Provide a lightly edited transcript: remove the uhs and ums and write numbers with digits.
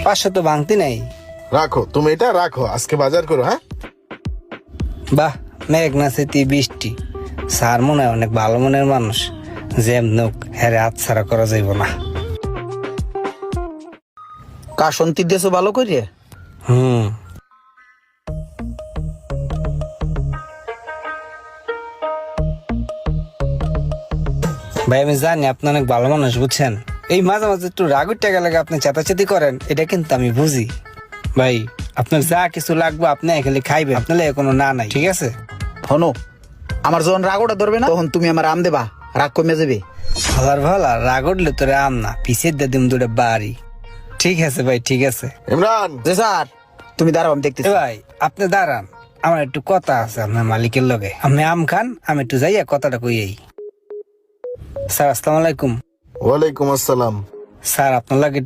500 তো ভাঙতি নাই। রাখো, তুমি এটা রাখো, আজকে বাজার করো। হ্যাঁ, বাহ, মেঘ না সেতি বৃষ্টি। স্যার মনে হয় অনেক ভালো মনের মানুষ, যেমন হ্যারে হাত ছাড়া করা যাইব না। কাশন্তি দেশো ভালো করে। হুম, ভাই আমি জানি আপনি অনেক ভালো মানুষ, বুঝছেন। এই মাঝে মাঝে একটু রাগ উঠে গেলে আপনি চেতাচেতি করেন, এটা কিন্তু আমি বুঝি। ভাই আপনার যা কিছু লাগবে আপনি খালি খাইবেন, আপনার কোনো না নাই, ঠিক আছে? হনো, আমার যখন রাগটা ধরবে না তখন তুমি আমার আম দেবা, রাগ কমে যাবে। ভালার ভালা রাগ উঠলে তোরে আম না, পিছিয়ে দিয়ে দিম দুটো বাড়ি। ঠিক আছে ভাই, ঠিক আছে। ইমরান। যে স্যার তুমি দাঁড়াও, আমি এ দেখতেছি। ভাই আপনি দাঁড়ান, আমার একটু কথা আছে আপনার মালিকের লগে। আপনি আম খান, আমি একটু যাইয়া কথাটা কই। স্যার আসসালামু আলাইকুম। ওয়ালাইকুম আসসালাম। স্যার আপনার লাগে একটু